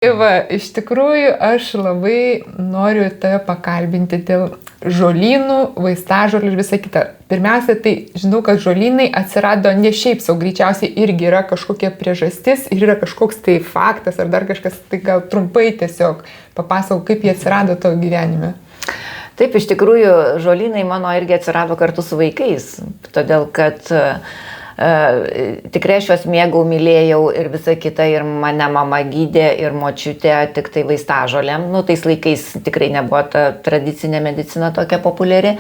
Va, iš tikrųjų, aš labai noriu tave pakalbinti dėl žolynų, vaistažolių ir visą kitą. Pirmiausia, tai žinau, kad žolynai atsirado ne šiaip sau, greičiausiai irgi yra kažkokia priežastis ir yra kažkoks tai faktas ar dar kažkas, tai gal trumpai tiesiog papasakok, kaip jie atsirado tavo gyvenime. Taip, iš tikrųjų, žolynai mano irgi atsirado kartu su vaikais, todėl kad tikrai aš juos mėgau, mylėjau ir visa kita, ir mane mama gydė, ir močiutė tik tai vaistažolėm. Nu, tais laikais tikrai nebuvo ta tradicinė medicina tokia populiari,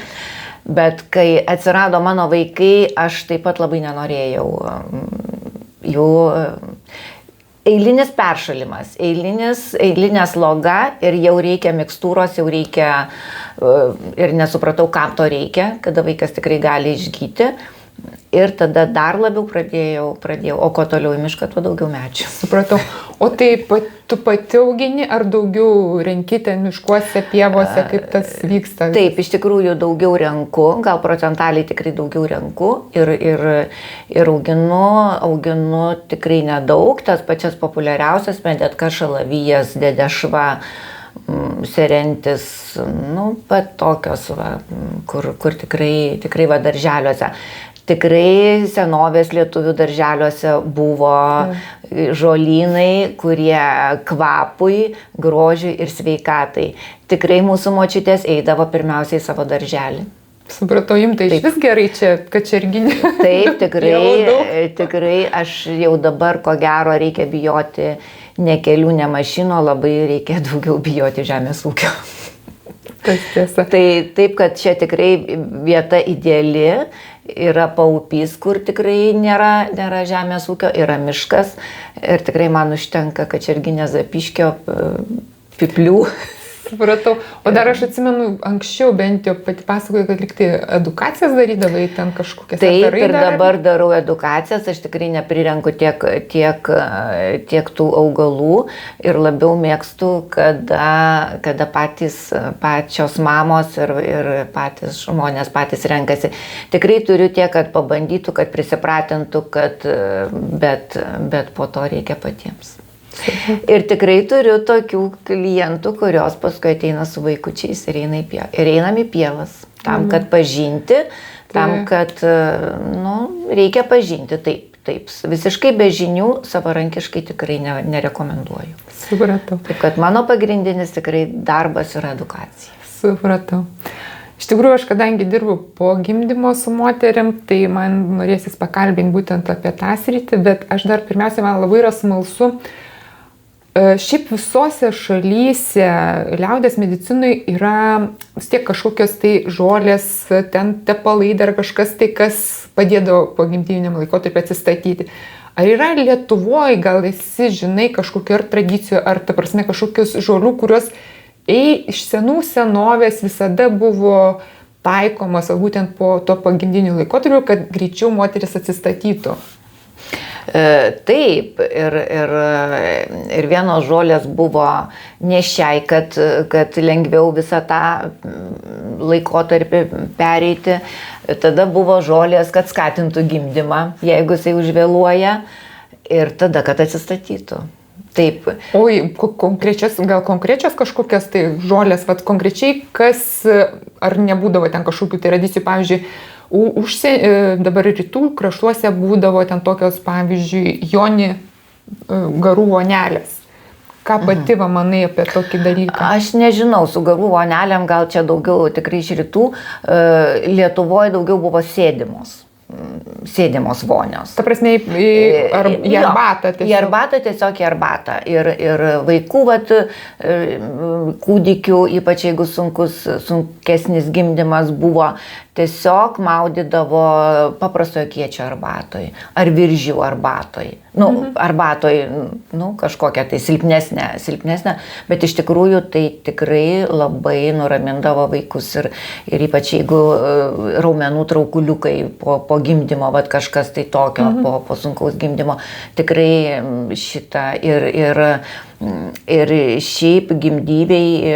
bet kai atsirado mano vaikai, aš taip pat labai nenorėjau jų. Eilinis peršalimas, eilinė sloga ir jau reikia mikstūros, jau reikia ir nesupratau, kam to reikia, kada vaikas tikrai gali išgyti. Ir tada dar labiau pradėjau, o ko toliau į mišką, tuo daugiau medžių. Supratau. O tai tu pati augini ar daugiau renki ten miškuose, pievose, kaip tas vyksta? Taip, iš tikrųjų daugiau renku, gal procentaliai tikrai daugiau renku ir auginu tikrai nedaug, tas pačias populiariausias medetka, šalavijas, dedešva, serentis, nu, bet tokios, va, kur tikrai va darželiuose. Tikrai senovės lietuvių darželiuose buvo žolynai, kurie kvapui, grožiui ir sveikatai. Tikrai mūsų močiutės eidavo pirmiausiai į savo darželį. Supratau, jums tai iš vis gerai čia, kačerginė. Taip, tikrai aš jau dabar, ko gero, reikia bijoti ne kelių, ne mašino, labai reikia daugiau bijoti žemės ūkio. Tas tiesa. Tai taip, kad čia tikrai vieta ideali, yra paupys, kur tikrai nėra žemės ūkio, yra miškas ir tikrai man užtenka Kačerginės Zapyškio Pyplių. Supratau. O dar aš atsimenu, anksčiau bent jau pati pasakoju, kad likti edukacijas darydavai ten kažkokias. Taip, ir dabar darau edukacijas, aš tikrai neprirenku tiek tų augalų ir labiau mėgstu, kada pačios mamos ir patys žmonės patys renkasi. Tikrai turiu tiek, kad pabandytų, kad prisipratintų, bet po to reikia patiems. Ir tikrai turiu tokių klientų, kurios paskui ateina su vaikučiais ir einam į pievas. Tam, kad pažinti, kad reikia pažinti. Taip, visiškai be žinių savarankiškai tikrai nerekomenduoju. Supratau. Taip, kad mano pagrindinis tikrai darbas yra edukacija. Supratau. Iš tikrųjų, aš kadangi dirbu po gimdymo su moterim, tai man norėsis pakalbinti būtent apie tą sritį, bet aš dar pirmiausia, man labai yra smalsu. Šiaip visose šalyse liaudės medicinui yra vis tiek kažkokios tai žolės, ten tepalai dar kažkas tai, kas padėdavo po gimdyviniam laikotarpiu atsistatyti. Ar yra Lietuvoje, gal esi žinai kažkokių ar tradicijų, ar ta prasme kažkokios žolių, kurios iš senų senovės visada buvo taikomos, būtent po to pagimdinių laikotarpiu, kad greičiau moteris atsistatytų? Taip, ir vienos žolės buvo nešiai, kad lengviau visą tą laikotarpį pereiti. Tada buvo žolės, kad skatintų gimdymą, jeigu jisai užvėluoja, ir tada, kad atsistatytų. Taip. Oi, konkrečios kažkokias tai žolės, vat konkrečiai, ar nebūdavo ten kažkokių tradicijų, pavyzdžiui, dabar rytų kraštuose būdavo ten tokios, pavyzdžiui, joni garų vonelės. Ką pati manai apie tokį dalyką? Aš nežinau, su garų vonelėm gal čia daugiau tikrai iš rytų. Lietuvoje daugiau buvo sėdimos vonios. Ta prasme, į arbatą tiesiog? Į arbatą tiesiog į arbatą. Ir vaikų, kūdikių, ypač jeigu sunkesnis gimdymas buvo, tiesiog maudydavo paprastojo kiečio arbatoj ar viržių arbatoj. Arbatoj, kažkokia tai silpnesnė, bet iš tikrųjų tai tikrai labai nuramindavo vaikus ir ypač jeigu raumenų traukuliukai po gimdymo, kažkas tai tokio po sunkaus gimdymo, tikrai šitą ir Ir šiaip gimdybei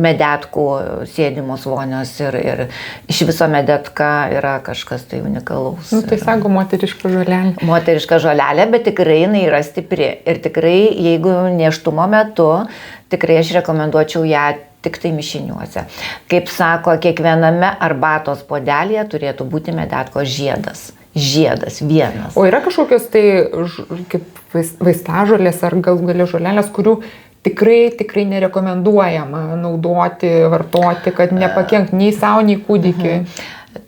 medetkų sėdimos vonios ir iš viso medetka yra kažkas tai unikalaus. Nu, tai sako moteriška žolelė. Moteriška žolelė, bet tikrai jinai yra stipri. Ir tikrai, jeigu nėštumo metu, tikrai aš rekomenduočiau ją tik tai mišiniuose. Kaip sako, kiekviename arbatos puodelėje turėtų būti medetkos žiedas. Žiedas vienas. O yra kažkokios tai kaip vaistažolės ar galų žolelės, kurių tikrai nerekomenduojama naudoti, vartoti, kad nepakenkt nei savo, nei kūdikiui?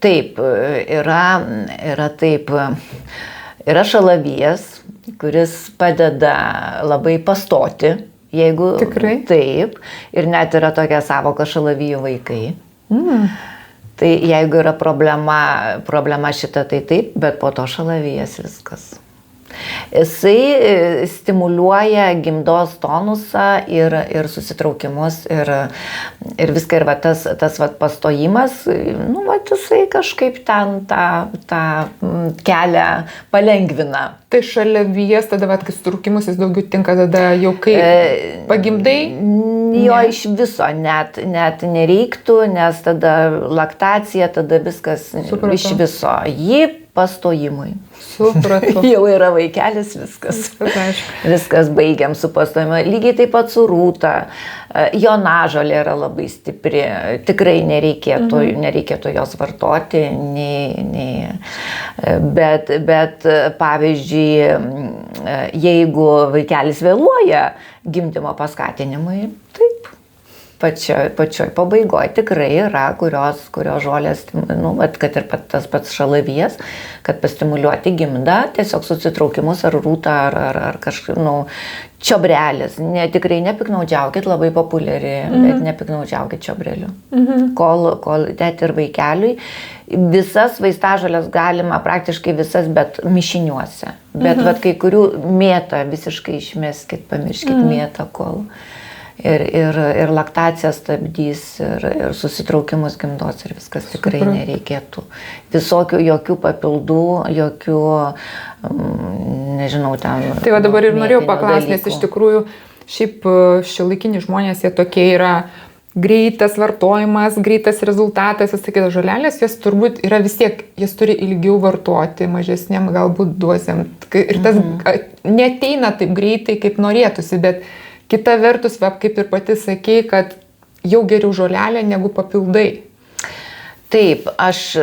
Taip, yra taip. Yra šalavijas, kuris padeda labai pastoti, jeigu tikrai? Taip. Ir net yra tokia savoka šalavijų vaikai. Tai jeigu yra problema šita, tai taip, bet po to šalavijas viskas. Jisai stimuliuoja gimdos tonusą ir susitraukimus ir viską. Ir va, tas va, pastojimas, nu, va, jisai kažkaip ten tą kelią palengvina. Tai šalavijas tada, va, kai sutraukimus jis daugiau tinka tada jau kai pagimdai? Jo iš viso net nereiktų, nes tada laktacija, tada viskas Supratau. Iš viso. Jį pastojimui. Supratau. Jau yra vaikelis, viskas. Viskas baigiam su pastojimu. Lygiai taip pat su rūta. Jonažolė yra labai stipri. Tikrai nereikėtų jos vartoti. Bet pavyzdžiui, jeigu vaikelis vėluoja gimdymo paskatinimui, taip. Pačioj pabaigoje tikrai yra, kurios žolės, nu, kad ir tas pats šalavijas, kad pastimuliuoti gimdą, tiesiog susitraukimus ar rūtą, ar kažkaip, nu, čiobrelis. Tikrai nepiknaudžiaukit, labai populiari, bet nepiknaudžiaukit čiobreliu. Kol net ir vaikeliui. Visas vaistažolės galima, praktiškai visas, bet mišiniuose. Bet vat, kai kurių mėtą visiškai išmeskit, pamirškit mėtą kol. Ir laktaciją stabdys, ir susitraukimus gimdos ir viskas tikrai nereikėtų. Jokių papildų, jokių, nežinau, ten. Tai va dabar ir norėjau paklausti, nes iš tikrųjų šiaip šiuolaikiniai žmonės, jie tokie yra greitas vartojimas, greitas rezultatas, visakytas žolelės, jos turbūt yra vis tiek, jas turi ilgiau vartoti, mažesniam galbūt dozėm. Ir tas neateina taip greitai, kaip norėtųsi, bet kita vertus, kaip ir pati sakei, kad jau geriau žolelė negu papildai. Taip, aš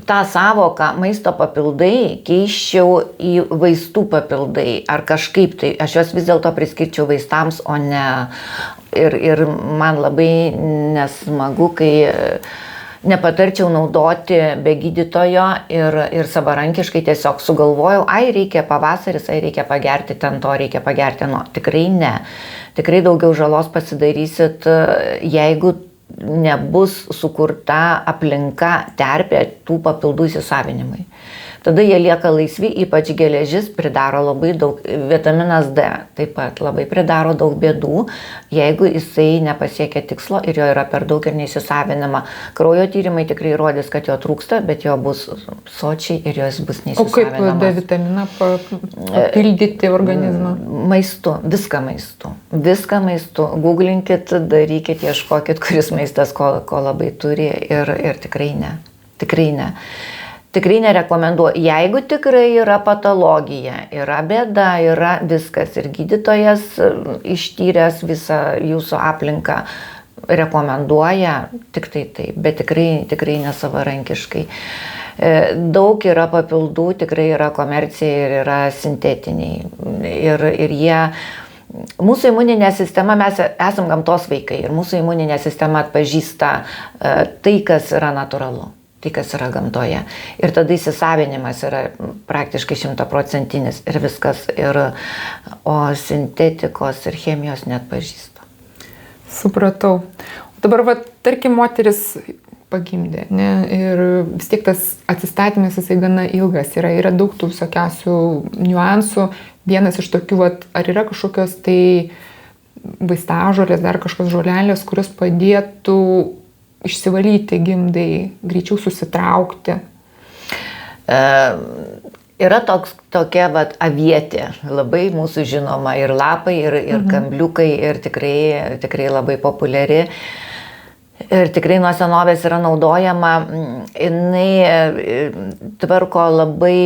tą savoką maisto papildai keiščiau į vaistų papildai ar kažkaip tai. Aš juos vis dėlto priskirčiau vaistams, o ne. Ir man labai nesmagu, kai nepatarčiau naudoti be gydytojo ir savarankiškai tiesiog sugalvojau, reikia pavasaris, reikia pagerti ten to, reikia pagerti nuo. Tikrai ne. Tikrai daugiau žalos pasidarysit, jeigu nebus sukurta aplinka, terpė tų papildų įsisavinimui. Tada jie lieka laisvi, ypač geležis pridaro labai daug, vitaminas D taip pat labai pridaro daug bėdų, jeigu jisai nepasiekia tikslo ir jo yra per daug ir neįsisavinama. Kraujo tyrimai tikrai rodys, kad jo trūksta, bet jo bus sočiai ir jos bus neįsisavinamas. O kaip D vitaminą papildyti organizmą? Maistu, viską maistu. Viską maistu. Googlinkit, darykit, ieškokit, kuris maistas ko labai turi ir tikrai ne. Tikrai ne. Tikrai nerekomenduoju. Jeigu tikrai yra patologija, yra bėda, yra viskas ir gydytojas ištyręs visą jūsų aplinką rekomenduoja, tik tai taip, bet tikrai nesavarankiškai. Daug yra papildų, tikrai yra komercija ir yra sintetiniai. Ir jie, mūsų imuninė sistema, mes esam gamtos vaikai ir mūsų imuninė sistema atpažįsta tai, kas yra natūralu. Tai, kas yra gamtoje. Ir tada įsisavinimas yra praktiškai 100% ir viskas. O sintetikos ir chemijos net pažįsta. Supratau. Dabar, tarkim, moteris pagimdė, ne? Ir vis tiek tas atsistatymas jisai gana ilgas. Yra daug tų visokiausių niuansų. Vienas iš tokių, ar yra kažkokios tai vaistažolės, dar kažkokios žolelės, kurios padėtų išsivalyti gimdai, greičiau susitraukti? Yra tokia avietė, labai mūsų žinoma, ir lapai, ir kambliukai, ir tikrai labai populiari. Ir tikrai nuo senovės yra naudojama, jinai tvarko labai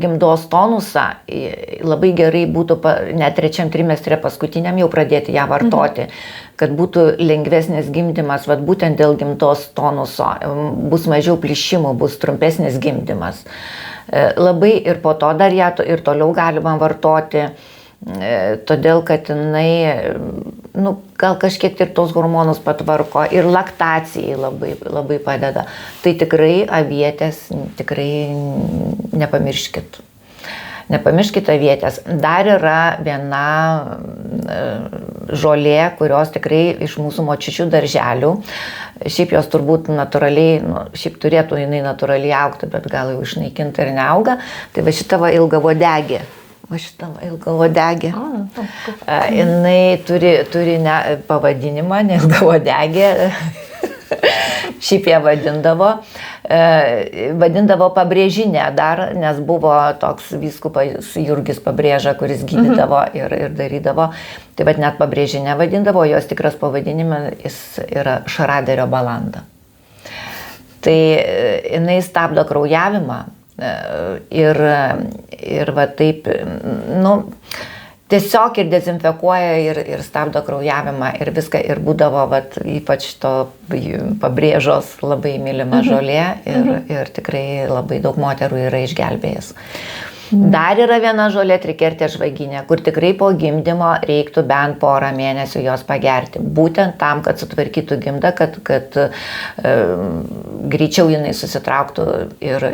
gimdos tonusą, labai gerai būtų net 3 trimestre paskutiniam jau pradėti ją vartoti, kad būtų lengvesnis gimdymas, būtent dėl gimdos tonuso, bus mažiau plyšimų, bus trumpesnis gimdymas. Labai ir po to dar ją ir toliau galima vartoti, todėl kad jinai, gal kažkiek ir tos hormonus patvarko ir laktacijai labai padeda. Tai tikrai avietės, tikrai nepamirškit. Nepamirškit avietės. Dar yra viena žolė, kurios tikrai iš mūsų močiučių darželių. Šiaip jos turbūt natūraliai, šiaip turėtų jinai natūraliai augti, bet gal jau išnaikinta ir neauga. Tai va šita ilgavodegė. Jinai turi pavadinimą, ne ilgavodegė. Šiaip ją vadindavo pabrėžinė dar, nes buvo toks vyskupas Jurgis Pabrėža, kuris gydydavo ir darydavo. Tai net pabrėžinė vadindavo, jos tikras pavadinimas yra šaraderio balanda. Tai jinai stabdo kraujavimą ir taip, tiesiog ir dezinfekuoja ir stabdo kraujavimą ir viską, ir būdavo ypač to Pabrėžos labai mylima žolė ir tikrai labai daug moterų yra išgelbėjęs. Dar yra viena žolė trikertė žvaginė, kur tikrai po gimdymo reiktų bent porą mėnesių jos pagerti. Būtent tam, kad sutvarkytų gimdą, kad greičiau jinai susitrauktų ir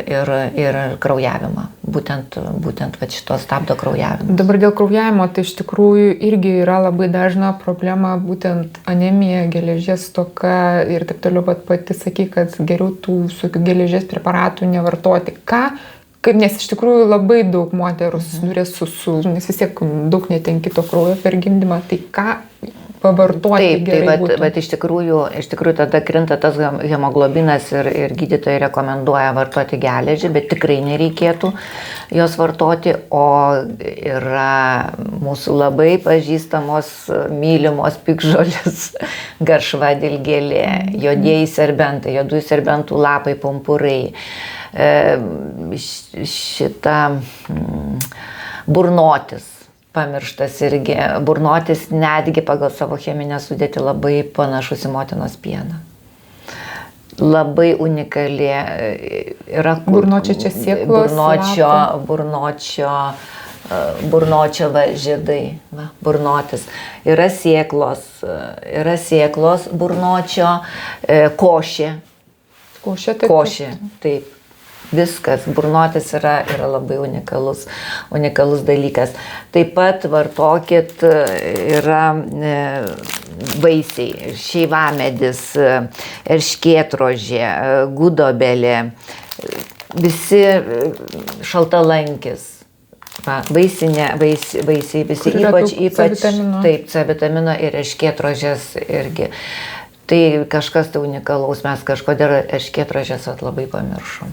kraujavimą. Būtent šito stabdo kraujavimą. Dabar dėl kraujavimo, tai iš tikrųjų irgi yra labai dažna problema, būtent anemija, geležies stoka ir taip toliau, pati sakai, kad geriau tų geležies preparatų nevartoti. Nes iš tikrųjų labai daug moterų susidūrė nes vis tiek daug netenki to kraujo per gimdymą, tai ką pavartoti gerai būtų? Bet iš tikrųjų tada krinta tas hemoglobinas ir gydytojai rekomenduoja vartoti geležį, bet tikrai nereikėtų jos vartoti, o yra mūsų labai pažįstamos, mylimos pikžolės, garšva dilgėlė, juodieji serbentai, juodųjų serbentų lapai, pumpurai. Šita burnotis pamirštas irgi. Burnotis netgi pagal savo cheminę sudėtį labai panašus į motinos pieną. Labai unikali yra. Burnočio čia sėklos. Burnočio žiedai, burnotis. Yra sėklos burnočio, košė. Košė, taip. Viskas, burnotis yra labai unikalus dalykas. Taip pat vartokit, yra vaisiai, šeivamedis, erškėtrožė, gudobelė, visi šaltalankis. Vaisiai visi, ypač taip, C vitamino ir erškėtrožės irgi. Tai kažkas tai unikalaus, mes kažkodėl erškėtrožės labai pamiršom.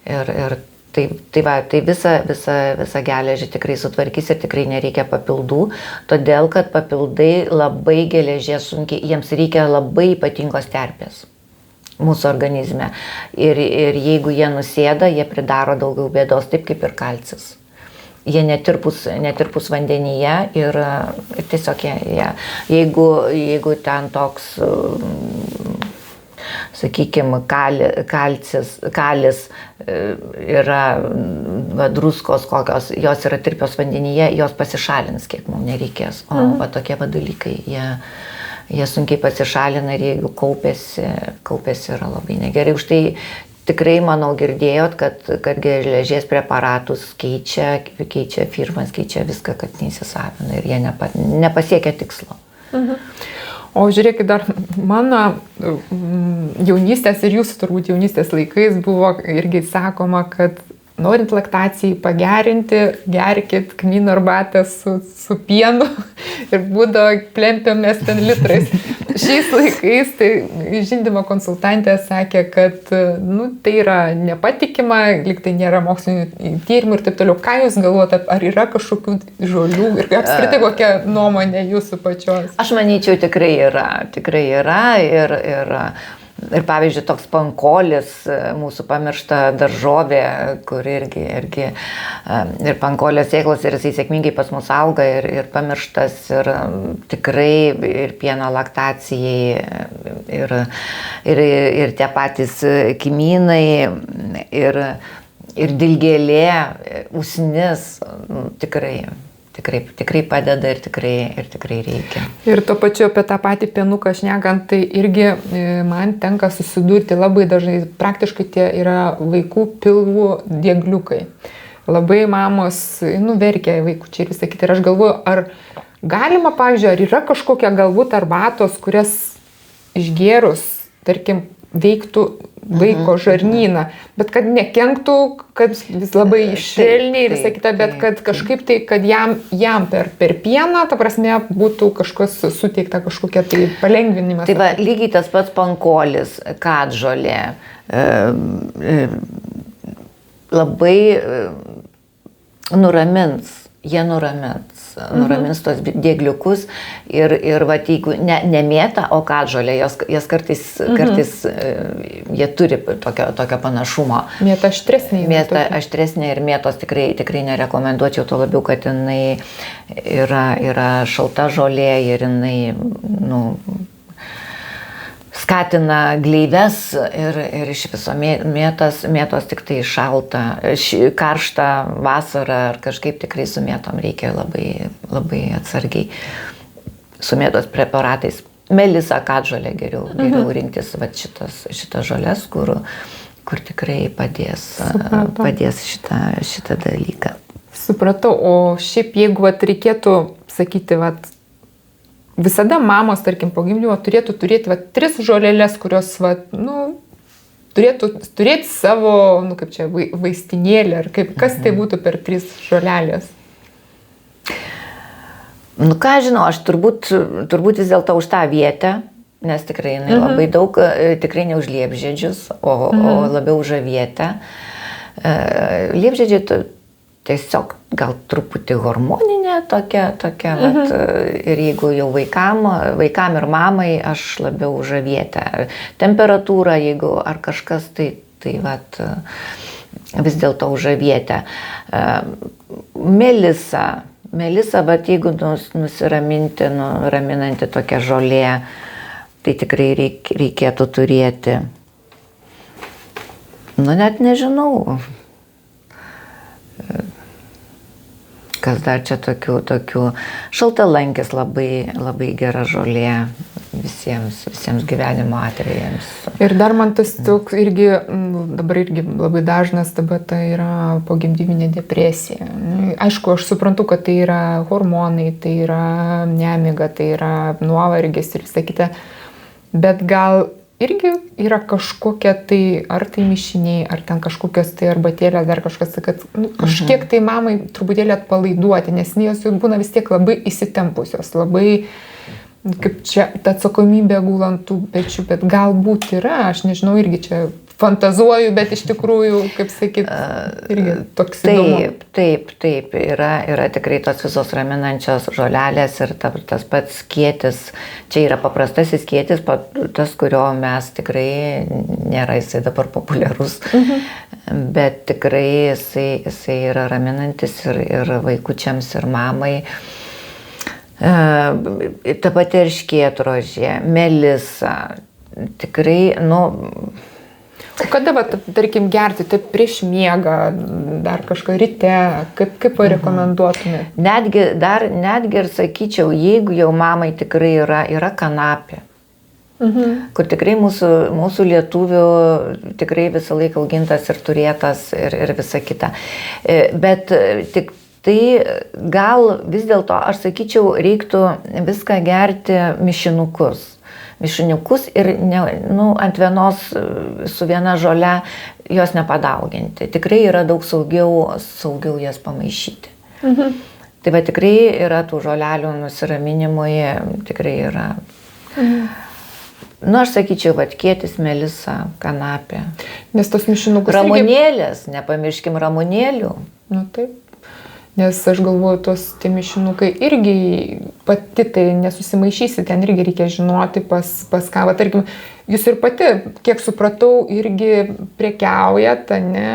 Ir tai visą geležį tikrai sutvarkys ir tikrai nereikia papildų, todėl kad papildai labai geležies sunkiai, jiems reikia labai ypatingos terpės mūsų organizme. Ir jeigu jie nusėda, jie pridaro daugiau bėdos, taip kaip ir kalcis. Jie netirpus vandenyje ir tiesiog jeigu ten toks, sakykime, kalis yra druskos kokios, jos yra tirpios vandenyje, jos pasišalins, kiek mums nereikės. O tokie dalykai, jie sunkiai pasišalina ir jeigu kaupėsi yra labai negerai. Už tai tikrai, manau, girdėjot, kad geležies preparatus keičia firmas, keičia viską, kad neįsisavina ir jie nepasiekia tikslo. O žiūrėkit, dar mano jaunystės ir jūsų turbūt jaunystės laikais buvo irgi sakoma, kad norint laktacijai pagerinti, gerkit kmynų arbatą su pienu ir būdavo plempiamės ten litrais. šiais laikais tai žindymo konsultantė sakė, kad tai yra nepatikima, lyg tai nėra mokslinių tyrimų ir taip toliau. Ką jūs galvojate, ar yra kažkokių žolių ir apskritai kokia nuomonė jūsų pačios? Aš manyčiau, tikrai yra ir pavyzdžiui, toks pankolis, mūsų pamiršta daržovė, kur irgi ir pankolio sėklos ir jisai sėkmingai pas mus auga ir pamirštas ir tikrai ir pieno laktacijai ir tie patys kmynai ir dilgėlė, usnis, tikrai padeda ir tikrai reikia. Ir tuo pačiu apie tą patį pienuką šnekant, tai irgi man tenka susidurti labai dažnai, praktiškai tie yra vaikų pilvų diegliukai. Labai mamos, verkia vaikučiai ir visą kitą. Ir aš galvoju, ar galima, pavyzdžiui, ar yra kažkokia galbūt arbatos, kurias išgėrus, tarkim, veiktų vaiko žarnyną, bet kad nekenktų, kad vis labai švelniai ir visą kitą, bet kad kažkaip tai, kad jam per pieną, ta prasme, būtų kažkas suteikta, kažkokia tai palengvinimas. Tai va, lygiai tas pats pankolis, katžolė, labai nuramins tos diegliukus ir va, jeigu ne mėta, o katžolė, jas kartais jie turi tokio panašumo. Mėta aštresnė. Mėta aštresnė ir mėtos tikrai nerekomenduočiau, to labiau, kad jinai yra šalta žolė ir jinai, skatina gleives ir iš viso mėtos tik tai šalta, karštą vasarą ar kažkaip tikrai su mėtom reikia labai, labai atsargiai su mėtos preparatais. Melisa, katžolė geriau rinktis šitas žolės, kur tikrai padės šitą dalyką. Supratau, o šiaip jeigu reikėtų sakyti, visada mamos, tarkim, po gimdymo turėtų turėti 3 žolelės, kurios, turėtų turėti savo, kaip čia, vaistinėlį, ar kas tai būtų per 3 žolelės? Ką žinau, aš turbūt vis dėlto už tą vietę, nes tikrai jinai labai daug, tikrai ne už liepžiedžius, o labiau už avietę. Liepžiedžiai tiesiog gal truputį hormoninė tokia, ir jeigu jau vaikam ir mamai, aš labiau už avietę. Temperatūra, jeigu ar kažkas, tai vis dėlto už avietę. Melisa, jeigu nusiraminti, raminanti tokia žolė, tai tikrai reikėtų turėti. Net nežinau. Kas dar čia tokių šaltalankis labai gera žolė visiems gyvenimo atvejams. Ir dar man tas toks irgi, dabar irgi labai dažnas tai yra pogimdyminė depresija. Aišku, aš suprantu, kad tai yra hormonai, tai yra nemiga, tai yra nuovargis ir visą kitą, bet gal irgi yra kažkokia tai, ar tai mišiniai, ar ten kažkokios tai arbatėlės, dar kažkas, kad kažkiek tai mamai truputėlį atpalaiduoti, nes jos jau būna vis tiek labai įsitempusios, labai, kaip čia, ta atsakomybė gulant tų pečių, bet galbūt yra, aš nežinau, irgi čia fantazuoju, bet iš tikrųjų, kaip sakyt, irgi toks įdomu. Taip, yra tikrai tos visos raminančios žolelės ir tas pats skėtis, čia yra paprastasis skėtis, tas, kurio mes tikrai nėra jisai dabar populiarus, bet tikrai jisai yra raminantis ir vaikučiams, ir mamai. Ta pati erškėtrožė, melisa, tikrai, O kada, tarkim, gerti, tai prieš miegą, dar kažką ryte, kaip rekomenduotumėte? Netgi ir sakyčiau, jeigu jau mamai tikrai yra kanapė, kur tikrai mūsų lietuvių tikrai visą laiką augintas ir turėtas ir visa kita. Bet tik tai gal vis dėlto, aš sakyčiau, reiktų viską gerti mišinukus ir ant vienos su viena žole jos nepadauginti. Tikrai yra daug saugiau jas pamaišyti. Tai va tikrai yra tų žolelių nusiraminimui, tikrai yra. Nu, aš sakyčiau, kietis, melisa, kanapė. Nes tos mišinukus... Ramunėlės, nepamirškim ramunėlių. Nu taip. Nes aš galvoju, tie mišinukai irgi pati tai nesusimaišysi, ten irgi reikia žinoti pas ką. Tarkim, jūs ir pati, kiek supratau, irgi prekiaujat, ne?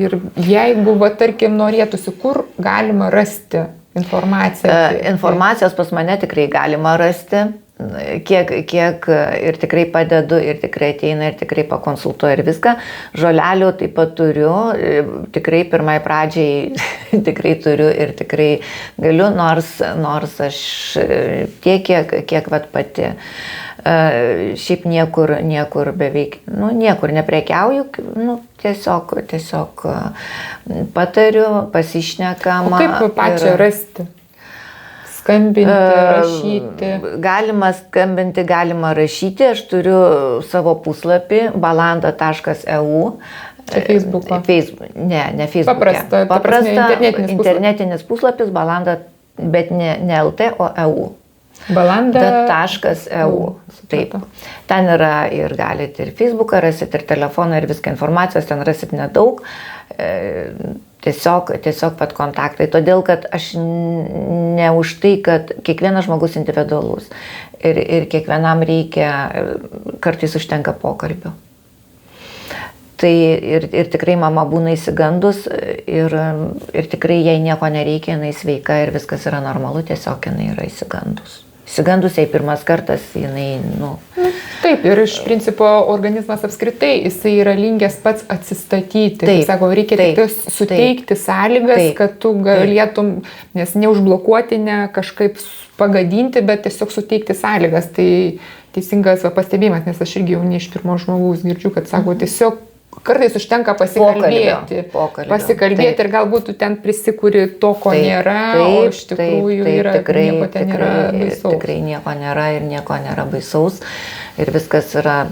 Ir jeigu, tarkim, norėtųsi, kur galima rasti informaciją? Informacijos pas mane tikrai galima rasti. Kiek ir tikrai padedu, ir tikrai ateina, ir tikrai pakonsultuoju ir viską. Žolelių taip pat turiu, tikrai pirmai pradžiai tikrai turiu ir tikrai galiu, nors aš tiek, kiek pati. Šiaip niekur beveik, niekur neprekiauju, tiesiog patariu, pasišnekama. O kaip pačią rasti? Skambinti, rašyti. Galima skambinti, galima rašyti. Aš turiu savo puslapį balanda.eu. Tai Facebook'o? Ne Facebook'e. Paprasta internetinis puslapis balanda, bet ne LT, o EU. Balanda.eu. Taip. Ten yra ir galite ir Facebook'ą rasit, ir telefoną, ir viską informacijos, ten rasit nedaug. Tiesiog pat kontaktai, todėl kad aš ne už tai, kad kiekvienas žmogus individualus ir kiekvienam reikia, kartais užtenka pokalbio. Tai ir tikrai mama būna įsigandus ir tikrai jai nieko nereikia, jinai sveika ir viskas yra normalu, tiesiog jinai yra įsigandus. Įsigandusiai pirmas kartas, jinai, Taip, ir iš principo organizmas apskritai, jisai yra linkęs pats atsistatyti. Taip, sako, reikia tik suteikti sąlygas, kad tu galėtum, nes neužblokuoti, ne kažkaip pagadinti, bet tiesiog suteikti sąlygas. Tai teisingas pastebėjimas, nes aš irgi jau ne iš pirmo žmogaus girdžiu, kad sako, tiesiog kartais užtenka pasikalbėti ir galbūt tu ten prisikuri to, ko nėra, o iš tikrųjų nieko ten nėra baisaus. Tikrai nieko nėra ir nieko nėra baisaus. Ir viskas yra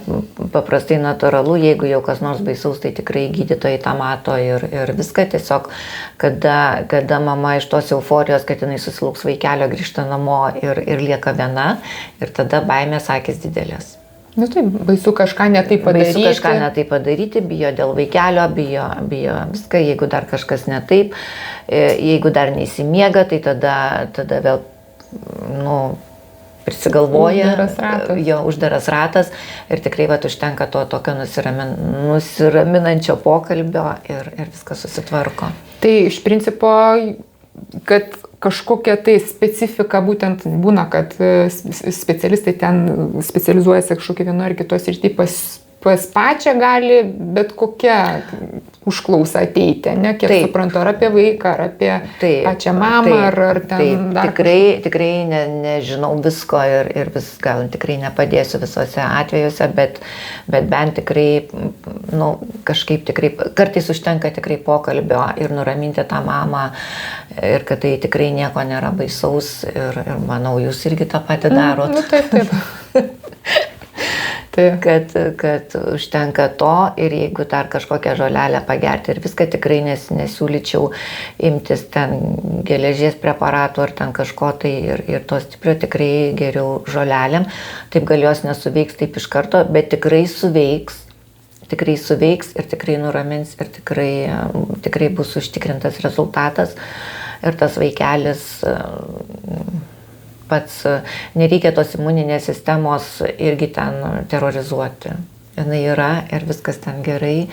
paprastai natūralu, jeigu jau kas nors baisaus, tai tikrai gydytojai tą mato ir viską tiesiog, kada mama iš tos euforijos, kad jinai susilauks vaikelio, grįžta namo ir lieka viena ir tada baimės akys didelės. Taip, baisu kažką ne taip padaryti. Baisu kažką ne taip padaryti, bijo dėl vaikelio, bijo viską, jeigu dar kažkas ne taip, jeigu dar neįsimiega, tai tada vėl, prisigalvoja, uždaras ratas ir tikrai užtenka to tokio nusiraminančio pokalbio ir viskas susitvarko. Tai iš principo, kad kažkokia tai specifika būtent būna, kad specialistai ten specializuojasi kažkokie vienoje ar kitoje srityje, pas pačią gali bet kokia užklausa ateiti, ne, kiek suprantu, ar apie vaiką, ar apie pačią mamą, ar ten dar. Tikrai nežinau visko ir gal tikrai nepadėsiu visose atvejuose, bet bent tikrai, kažkaip tikrai, kartais užtenka tikrai pokalbio ir nuraminti tą mamą ir kad tai tikrai nieko nėra baisaus ir manau, jūs irgi tą patį darot. Taip. Kad užtenka to ir jeigu dar kažkokią žolelę pagerti ir viską tikrai nesiūlyčiau imtis ten geležies preparatų ar ten kažko tai ir to stiprio tikrai geriau žolelėm. Taip gal jos nesuveiks taip iš karto, bet tikrai suveiks ir tikrai nuramins ir tikrai bus užtikrintas rezultatas ir tas vaikelis pats, nereikia tos imuninės sistemos irgi ten terrorizuoti. Jinai yra ir viskas ten gerai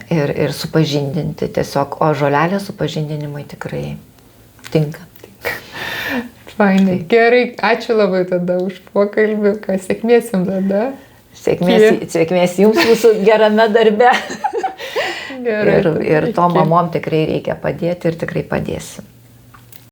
ir supažindinti tiesiog, o žolelė supažindinimui tikrai tinka. Fainai. Gerai, ačiū labai tada už pokalbį, sėkmės jums tada. Sėkmės jums mūsų gerame darbe. Ir to mamom tikrai reikia padėti ir tikrai padėsim.